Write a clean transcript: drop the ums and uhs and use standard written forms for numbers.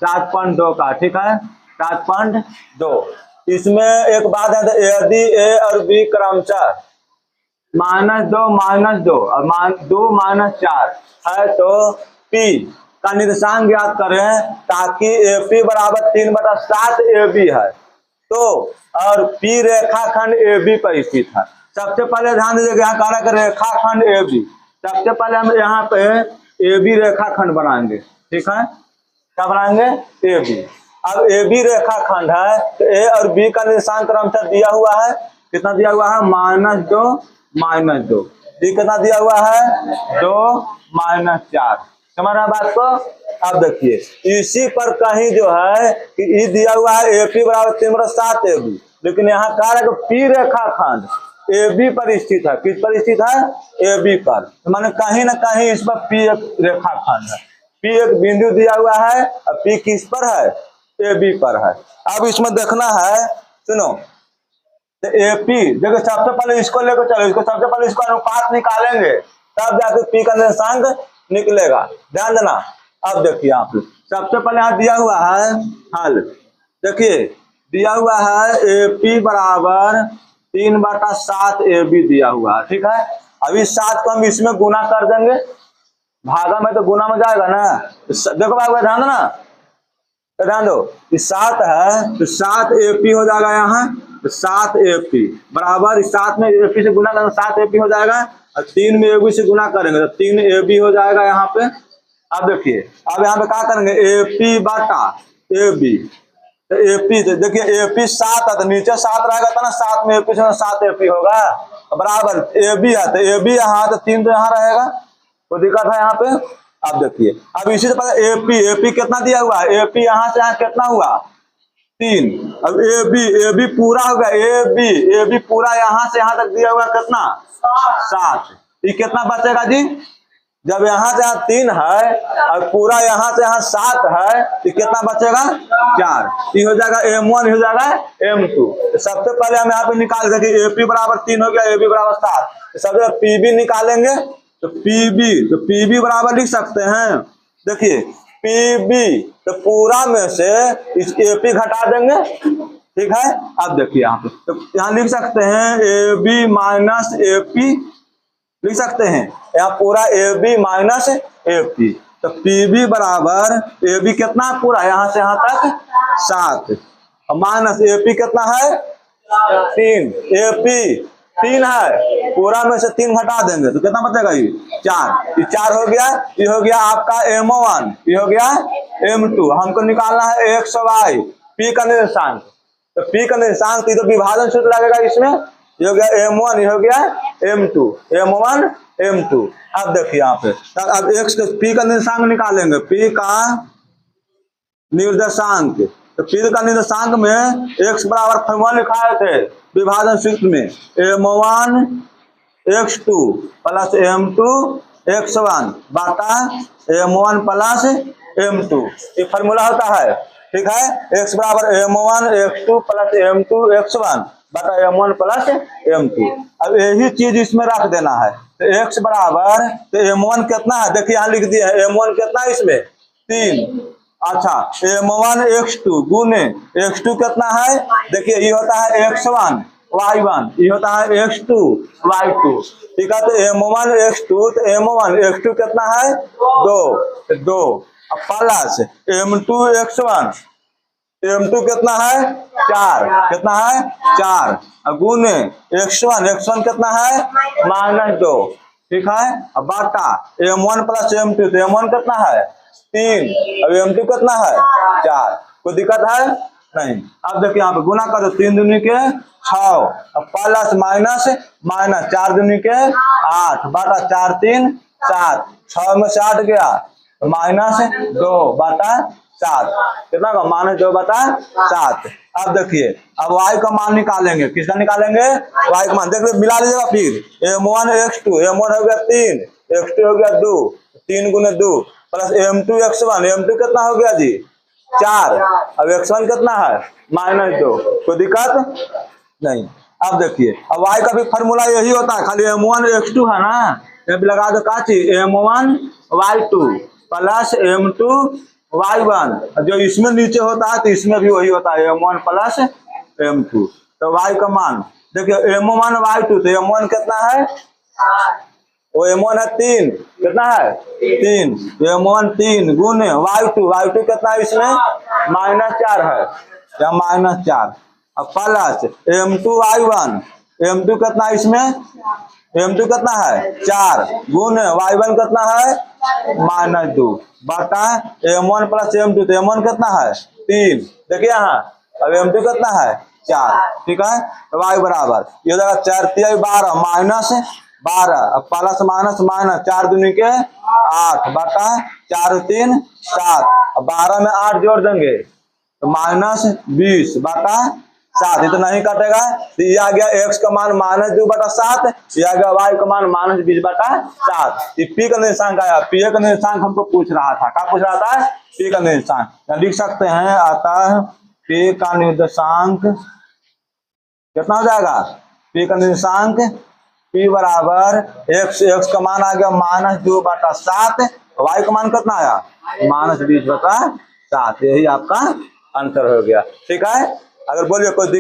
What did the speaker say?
7.2 का, ठीक है 7.2। इसमें एक बात है, तो यदि ए और बी क्रमशः -2 और 2 -4 है तो पी का निर्देशांक ज्ञात करें, ताकि एपी बराबर 3/7 AB है तो, और पी रेखाखंड AB पर स्थित है। सबसे पहले ध्यान दीजिएगा, यहाँ कह रहा है रेखाखंड AB। सबसे पहले हम यहाँ पे AB रेखाखंड बनाएंगे, ठीक है क्या बनाएंगे AB। अब AB रेखाखंड है तो ए और बी का निर्देशांक क्रमशः दिया हुआ है, कितना दिया हुआ है -2 डी कितना दिया हुआ है 2 -4। समझ रहे बात को। अब देखिए इसी पर कहीं जो है कि ई दिया हुआ है एपी बराबर 3/7 AB, लेकिन यहाँ कह रहा है कि पी रेखाखंड AB पर स्थित है। किस पर स्थित है AB पर, तो माने कहीं ना कहीं इस पर पी एक रेखाखंड है, पी एक बिंदु दिया हुआ है और पी किस पर है AB पर है। अब इसमें देखना है, सुनो तो एपी देखो, सबसे पहले इसको लेकर चलो, इसको सबसे पहले इसको अनुपात निकालेंगे तब जाके पी का निर्देशांक निकलेगा, ध्यान देना। अब देखिए आप सबसे पहले यहाँ दिया हुआ है हल, देखिए दिया हुआ है एपी बराबर 3/7 AB दिया हुआ है, ठीक है। अभी 7 को हम इसमें गुना कर देंगे, भागा में तो गुना में जाएगा ना, देखो भाई ध्यान दो ना, ध्यान दो 7 है तो 7 AP हो जाएगा यहाँ, तो 7 AP बराबर 7 में AP से गुना करेंगे 7 AP हो जाएगा, और 3 में AB से गुना करेंगे तो 3 AB हो जाएगा यहाँ पे। अब देखिए अब यहाँ पे क्या करेंगे AP बटा AB, तो AP देखिए AP 7 है तो नीचे 7 रहेगा तो ना 7 में AP से 7 AP होगा बराबर AB है तो AB यहाँ तो 3 तो यहाँ रहेगा, कोई दिक्कत है यहाँ पे। अब देखिए अब इसी से पता एपी कितना दिया हुआ है, एपी यहाँ से यहाँ कितना हुआ 3। अब ए बी पूरा होगा, ए बी पूरा यहाँ से यहाँ तक दिया हुआ कितना 7। ये कितना बचेगा जी, जब यहाँ से यहाँ 3 है और पूरा यहाँ से यहाँ 7 है तो कितना बचेगा 4। ये हो जाएगा M1, हो जाएगा M2। तो सबसे पहले हम यहाँ पे निकाल देंगे एपी बराबर 3 हो गया, ए बी बराबर 7। सबसे पीबी निकालेंगे तो पीबी बराबर लिख सकते हैं, देखिए पीबी तो पूरा में से इस एपी घटा देंगे, ठीक है। अब देखिए यहाँ पे तो यहाँ लिख सकते हैं ए बी माइनस एपी, लिख सकते हैं यहाँ पूरा ए बी माइनस एपी, तो पीबी बराबर ए बी कितना पूरा यहाँ से यहाँ तक 7 और माइनस एपी कितना है 3, एपी 3 है पूरा में से 3 घटा देंगे तो कितना बचेगा ये 4। ये 4 हो गया, ये हो गया आपका M1, ये हो गया M2। हमको निकालना है x y p का निर्देशांक, तो p का निर्देशांक तो विभाजन सूत्र लगेगा इसमें, ये हो गया M1, ये हो गया M2, M1 M2। अब देखिए यहाँ पे अब x p का निर्देशांक निकालेंगे, p का निर्देशांक, तो p का निर्देशांक में x बराबर फॉर्मूला लिखाए थे विभाजन सूत्र में M1 x2 plus M2 x1 बटा M1 प्लस M2, ये फॉर्मूला होता है, ठीक है। x बराबर M1 x2 plus M2 x1 बटा M1 प्लस M2। अब यही चीज इसमें रख देना है, तो x बराबर तो M1 कितना है, देखिए यहाँ लिख दिया है M1 कितना है इसमें 3। अच्छा M1 x2 गुने x2 कितना है, देखिए ये होता है x1 y1, ये होता है x2 y2, ठीक है। तो M1 x2 तो M1 x2 कितना है 2 प्लस M2 x1, M2 कितना है 4, कितना है 4 गुने x1 कितना है -2, ठीक है। अब बाटा M1 प्लस M2, तो M1 कितना है 3, अब M2 कितना है 4, कोई दिक्कत है नहीं। अब देखिए यहाँ पे गुना करो 3 दूनी के 6, प्लस माइनस 4 दूनी के 8 बटा 4 3 7, 6 में से 8 गया -2 बटा 7, कितना का -2 बटा 7। अब देखिए अब y का मान निकालेंगे, किसका निकालेंगे y का मान, देखिए मिला लीजिएगा फिर M1 x2, M1 हो गया 3, x2 हो गया 2, 3 गुने 2 प्लस M2 x1, M2 कितना हो गया जी 4, अब x1 कितना है -2, कोई दिक्कत नहीं। अब देखिए अब y का भी फॉर्मूला यही होता है, खाली M1 x2 है ना, यहाँ पे लगा दो का चीज M1 y2 plus M2 y1, जो इसमें नीचे होता है तो इसमें भी वही होता है m1 प्लस m2। तो y का मान देखिए m1 y2, तो m1 कितना है, वो m1 है 3, कितना है 3, m1 3 गुने y2 कितना है इसमें -4 है, या -4, अब प्लस m2 y1, m2 कितना है इसमें, m2 कितना है 4 गुने y1 कितना है -2 बटा m1 प्लस m2, तो m1 कितना है 3, देखिए यहाँ अब m2 कितना है 4, ठीक है। y बराबर ये जगह 4 3 12 -12, अब प्लस माइनस माइनस 4 दूनी के 8 बटा 4 3 7, अब 12 में 8 जोड़ देंगे तो -20 बटा 7, ये तो नहीं कटेगा, तो ये आ गया x का मान -2 बटा 7, ये आ गया y का मान -20 बटा 7। ये p का निर्देशांक आया, p का निर्देशांक हमको पूछ रहा था, क्या पूछ रहा था, p का निर्देशांक। लिख सकते हैं अतः p का निर्देशांक कितना हो जाएगा, p का निर्देशांक p बराबर x का मान आ गया -2 बटा 7, y का मान कितना आया -20 बटा 7, यही आपका आंसर हो गया, ठीक है। अगर बोलिए कोई